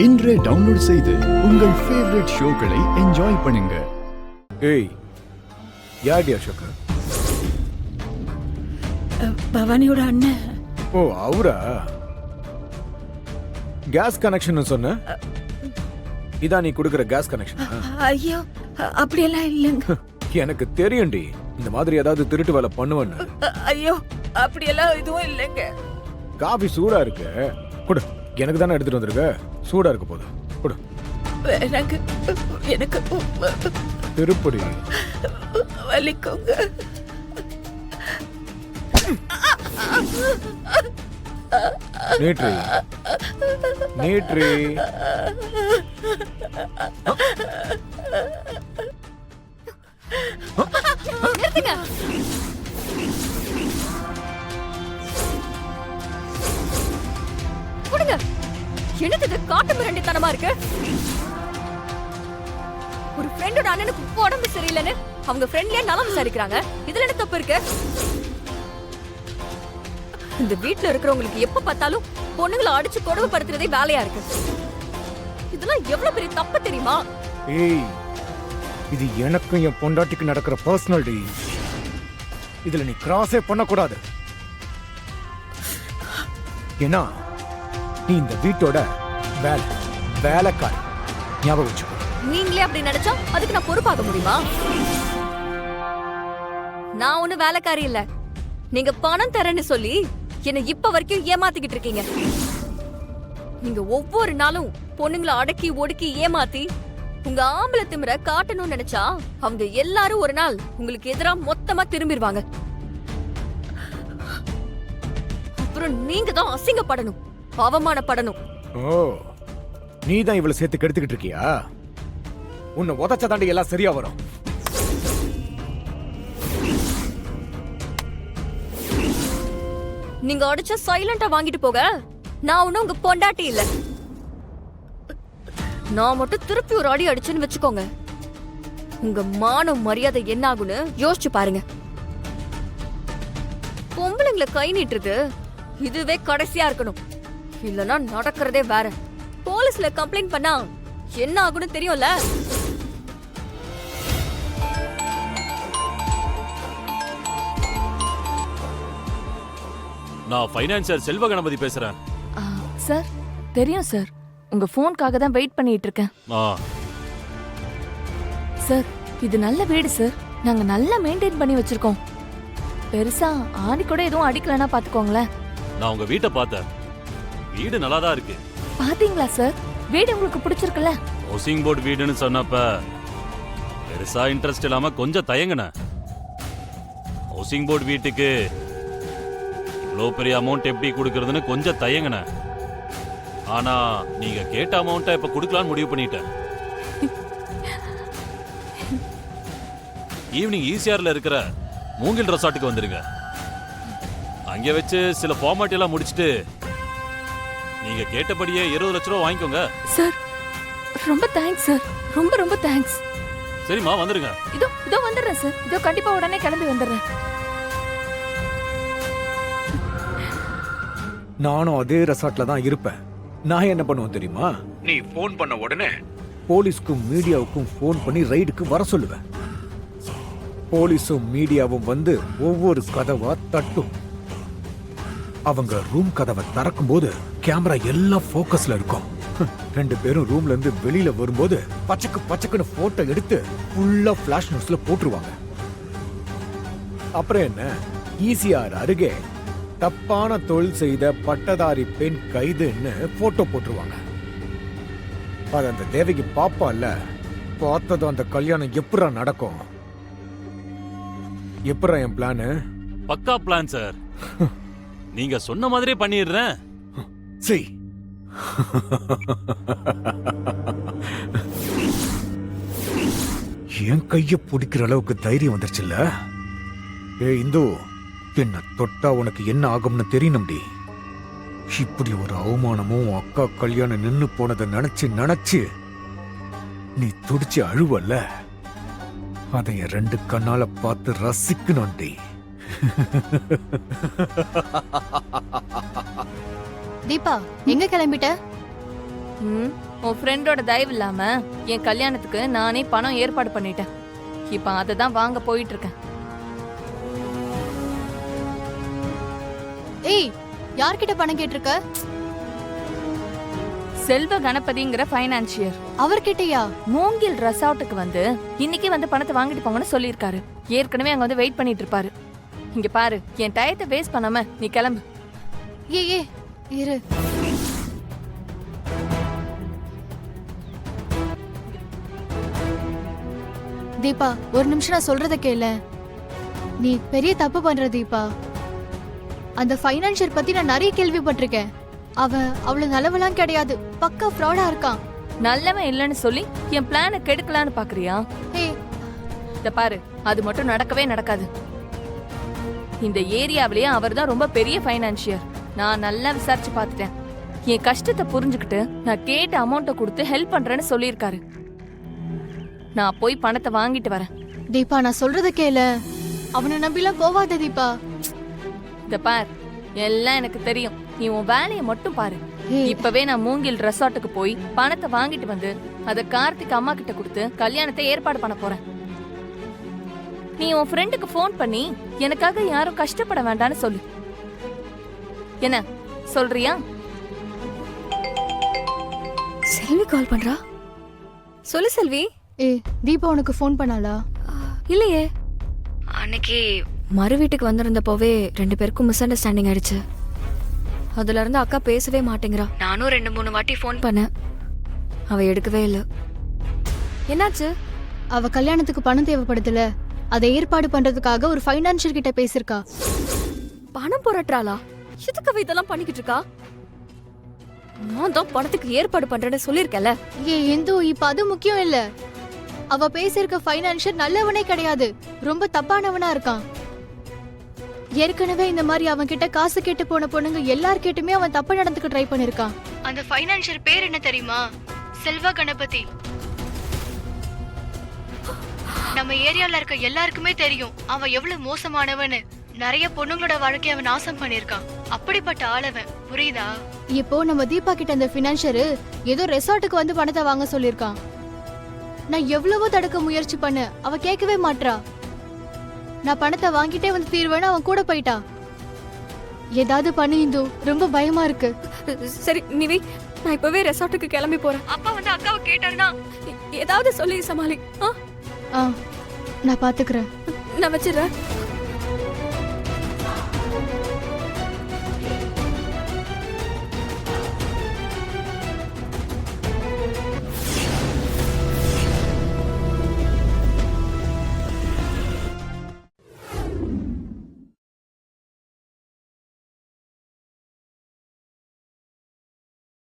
இன்றே டவுன்லோட் செய்து உங்கள் ஃபேவரட் ஷோக்களை என்ஜாய் பண்ணுங்க. ஏய், யாடி அசோக்? பவானியோட அண்ணன். ஓ, அவரா? கேஸ் கனெக்ஷன் சொன்ன? இதான் நீ கொடுக்கிற கேஸ் கனெக்ஷன்? ஐயோ, அப்படியெல்லாம் இல்லைங்க. எனக்கு தெரியும்டி, இந்த மாதிரி ஏதாவது திருட்டு வேலை பண்ணுவேன்னு. ஐயோ, அப்படியெல்லாம் எதுவும் இல்லைங்க. காபி சூடா இருக்கு, கொடு. எனக்கு தானே எடுத்துட்டு வந்திருக்க, சூடா இருக்கு போது, கொடு. எனக்கு திருப்படி வலிக்குங்க. நேற்று நேற்று கொடுங்க. என்னது காட்டு மிரண்டித்தனமா இருக்கு? ஒரு ஃப்ரெண்டோட அண்ணனுக்கு உடம்பு சரியில்லைன்னு அவங்க ஃப்ரெண்ட்லயே நலம் விசாரிக்கிறாங்க. இதுல என்ன தப்பு இருக்கு? இந்த வீட்டுல இருக்கிறவங்களுக்கு எப்ப பார்த்தாலும் பொண்ணுங்களை அடிச்சு கொடுமைப்படுத்துறதே வேலையா இருக்கு. இதெல்லாம் எவ்வளவு பெரிய தப்பு தெரியுமா? ஏய், இது எனக்கும் என் பொண்டாட்டிக்கு நடக்கிற பர்சனல் டீ. இதுல நீ கிராஸே பண்ணக்கூடாது. ஏன்னா நீ இந்த வீட்டோட வேலைக்காரி. ஞாபகம் வச்சுக்கோ. நீங்களே அப்படி நினைச்சா அதுக்கு நான் பொறுப்பாக முடியுமா? நான் ஒண்ணு வேலைக்காரி இல்ல. நீங்க பணம் தரேன்னு சொல்லி என்ன இப்ப வரைக்கும் ஏமாத்திக்கிட்டு இருக்கீங்க. நீங்க ஒவ்வொரு நாளும் பொண்ணுங்களை அடக்கி ஒடுக்கி ஏமாத்தி உங்க ஆம்பளை திமிர காட்டணும்னு நினைச்சா அவங்க எல்லாரும் ஒரு நாள் உங்களுக்கு எதிரா மொத்தமா திரும்பிடுவாங்க. அப்புறம் நீங்க தான் அசிங்கப்படணும், அவமானப்படணும். ஓ, நீ தான் இவ்வளவு சேர்த்து கெடுத்துக்கிட்டு இருக்கியா? உன்னை உதச்ச தாண்டி எல்லாம் சரியா வரும். நீங்க அடிச்சா சைலண்டா வாங்கிட்டு போக நான் ஒண்ணும் உங்க பொண்டாட்டி இல்ல. நான் மட்டும் திருப்பி ஒரு அடி அடிச்சுன்னு வச்சுக்கோங்க, உங்க மானம் மரியாதை என்ன ஆகுன்னு யோசிச்சு பாருங்க. பொம்பளைங்களை கை நீட்டுறது இதுவே கடைசியா இருக்கணும், இல்லனா நடக்கிறதே வேற. போலீஸ்ல கம்ப்ளைண்ட் பண்ணா என்ன ஆகுன்னு தெரியும்ல? நான் ஃபைனான்சர் செல்வ கணபதி பேசுறேன். சார், தெரியும் சார். உங்க போனுக்காக தான் வெயிட் பண்ணிட்டு இருக்கேன். சார், இது நல்ல வீடு சார். நாங்க நல்லா மெயின்டைன் பண்ணி வச்சிருக்கோம். பெருசா ஆணி கூட எதுவும் அடிக்கலனா பாத்துக்கோங்களேன். நான் உங்க வீட்டை பார்த்தேன். வீடு நல்லா தான் இருக்கு. பாத்தீங்களா சார்? வீடு உங்களுக்கு பிடிச்சிருக்குல்ல? ஹவுசிங் போர்டு வீடுன்னு சொன்னப்ப பெருசா இன்ட்ரெஸ்ட் இல்லாம கொஞ்சம் தயங்கினேன். ஹவுசிங் போர்டு வீட்டுக்கு இவ்வளோ பெரிய அமௌண்ட் எப்படி கொடுக்கறதுன்னு கொஞ்சம் தயங்கினேன். ஆனா நீங்க கேட்ட அமௌண்ட்டை இப்ப கொடுக்கலான்னு முடிவு பண்ணிட்டேன். ஈவினிங் ஈசிஆர்ல இருக்கிற மூங்கில் ரெசார்ட்டுக்கு வந்துருங்க. அங்க வச்சு சில ஃபார்மாலிட்டி எல்லாம் முடிச்சிட்டு நீங்க கேட்டபடியே 20 லட்சம் ரூபா வாங்கிக்கோங்க. சார், ரொம்ப தேங்க்ஸ் சார். ரொம்ப ரொம்ப தேங்க்ஸ். சரிம்மா, வந்துருங்க. இதோ வந்துடுறேன் சார். இதோ கண்டிப்பா உடனே கிளம்பி வந்துடுறேன். நானும் அதே ரெசார்ட்ல தான் இருப்பேன். நான் என்ன பண்ணுவேன் தெரியுமா? நீ போன் பண்ண உடனே போலீஸ்க்கும் மீடியாவுக்கும் போன் பண்ணி ரைடுக்கு வர சொல்லுவேன். போலீஸும் மீடியாவும் வந்து ஒவ்வொரு கதவா தட்டும். அவங்க ரூம் கதவை திறக்கும் போது கேமரா எல்லாம் போக்கஸ்ல இருக்கும். 2 பேரும் ரூம்ல இருந்து வெளியில வரும்போது பச்சக்குன்னு போட்டோ எடுத்து ஃபுல்லா பிளாஷ் நியூஸ்ல போட்டுருவாங்க. அப்புறம் என்ன, ஈசிஆர் அருகே தப்பான தொழில் செய்த பட்டதாரி பெண் கைதுன்னு போட்டோ போட்டுருவாங்க. அது அந்த தேவிக்கு பாப்பால பார்த்ததும் அந்த கல்யாணம் எப்படா நடக்கும்? எப்படா என் பிளானு? பக்கா பிளான் சார். நீங்க சொன்ன மாதிரியே பண்ணிடுறேன். சரி. என் கைய பிடிக்கிற அளவுக்கு தைரியம் வந்துருச்சுல்ல? ஏ இந்து, என்ன தொட்டா உனக்கு என்ன ஆகும்னு தெரியணும்டி. இப்படி ஒரு அவமானமும் அக்கா கல்யாணம் நின்னு போனதை நினைச்சு நீ துடிச்சு அழுவல்ல, அதை 2 கண்ணால பார்த்து ரசிக்கணும்டி. தீபா, எங்க கிளம்பிட்ட? உன் ஃப்ரெண்டோட தயவு இல்லாம என் கல்யாணத்துக்கு நானே பணம் ஏற்பாடு பண்ணிட்டேன். இப்ப அதை தான் வாங்க போயிட்டு இருக்கேன். ஏய், யார்கிட்ட பணம் கேட்டிருக்க? செல்வ கணபதிங்கிற ஃபைனான்சியர். அவர்கிட்டயா? மூங்கில் ரெசார்ட்டுக்கு வந்து இன்னைக்கு வந்து பணத்தை வாங்கிட்டு போங்கன்னு சொல்லியிருக்காரு. ஏற்கனவே அங்க வந்து வெயிட் பண்ணிட்டு இருப்பாரு. இங்க பாரு, என் டயத்தை வேஸ்ட் பண்ணாம நீ கிளம்பு. ஏ இரு. தீபா, ஒரு நிமிஷம் நான் சொல்றத கேளு. நீ பெரிய தப்பு பண்ற தீபா. அந்த ஃபைனான்சியர் பத்தி நான் நிறைய கேள்விப்பட்டிருக்கேன். அவன் அவ்வளவு நல்லவெல்லாம் கிடையாது, பக்கா ஃப்ராடா இருக்கான். நல்லவன் இல்லைன்னு சொல்லி என் பிளானை கெடுக்கலான்னு பாக்குறியா? ஏய், இத பாரு, அது மட்டும் நடக்கவே நடக்காது. இந்த ஏரியாவிலேயே அவர் தான் ரொம்ப பெரிய ஃபைனான்சியர். நான் நல்லா விசாரிச்சு பார்த்துட்டேன். என் கஷ்டத்தை புரிஞ்சுக்கிட்டு நான் கேட்ட அமௌண்ட்டை கொடுத்து ஹெல்ப் பண்றேன்னு சொல்லியிருக்காரு. நான் போய் பணத்தை வாங்கிட்டு வரேன். தீபா, நான் சொல்றத கேளு. அவனை நம்பிலாம் போவாத தீபா. இத பார், எல்லாம் எனக்கு தெரியும். நீ உன் வேலையை மட்டும் பாரு. ஏய். இப்பவே நான் மூங்கில் ரெசார்ட்டுக்கு போய் பணத்தை வாங்கிட்டு வந்து அத கார்த்திக் அம்மா கிட்ட கொடுத்து கல்யாணத்தை ஏற்பாடு பண்ண போறேன். நீ உன் ஃப்ரெண்டுக்கு ஃபோன் பண்ணி எனக்காக யாரும் கஷ்டப்பட வேண்டாம்னு சொல்லு. என்ன சொல்றியா? செல்வி கால் பண்றா. சொல்லு செல்வி. ஏய், தீபா உனக்கு ஃபோன் பண்ணாளா? இல்லையே. அன்னைக்கு மறு வீட்டுக்கு வந்திருந்தப்போவே 2 பேருக்கும் மிஸ் அண்டர்ஸ்டாண்டிங் ஆயிடுச்சு. அதுல இருந்து அக்கா பேசவே மாட்டேங்கிறா. நானும் 2-3 வாட்டி ஃபோன் பண்ணேன், அவ எடுக்கவே இல்லை. என்னாச்சு? அவ கல்யாணத்துக்கு பணம் தேவைப்படுதுல, அதை ஏற்பாடு பண்றதுக்காக ஒரு ஃபைனான்சியர் கிட்ட பேசிருக்கா. பணம் புரட்டுறாளா? எதுக்கு அவ இதெல்லாம் பண்ணிக்கிட்டு இருக்கா? நான் தான் பணத்துக்கு ஏற்பாடு பண்றேன்னு சொல்லியிருக்கேன்ல. இந்து, இப்ப அது முக்கியம் இல்ல. அவ பேசியிருக்க ஃபைனான்சியர் நல்லவனே கிடையாது, ரொம்ப தப்பானவனா இருக்கான். ஏற்கனவே இந்த மாதிரி அவன் கிட்ட காசு கேட்டு போன பொண்ணுங்க எல்லார்கிட்டயுமே அவன் தப்பு நடந்துக்க ட்ரை பண்ணிருக்கான். அந்த ஃபைனான்சியர் பேர் என்ன தெரியுமா? செல்வ கணபதி. நம்ம ஏரியால இருக்க எல்லாருக்குமே தெரியும் அவன் எவ்வளவு மோசமானவன்னு. நிறைய பொண்ணுங்களோட வாழ்க்கைய அவன் நாசம் பண்ணிருக்கான். அப்படிப்பட்ட ஆளவன், புரியுதா? இப்போ நம்ம தீபா கிட்ட அந்த ஃபினான்ஷியர் ஏதோ ரெசார்ட்டுக்கு வந்து பணத்தை வாங்க சொல்லிருக்கான். நான் எவ்வளவோ தடுக்க முயற்சி பண்ண, அவ கேட்கவே மாட்றா. நான் பணத்தை வாங்கிட்டே வந்து தீர்வேன்னு அவன் கூட போயிட்டா. ஏதாவது பண்ணு இந்து, ரொம்ப பயமா இருக்கு. சரி நிவி, நான் இப்பவே ரெசார்ட்டுக்கு கிளம்பி போறேன். அப்பா வந்து அக்காவை கேட்டாருன்னா ஏதாவது சொல்லி சமாளி. நான் பாத்துக்கிறேன். நான் வச்சிடுறேன்.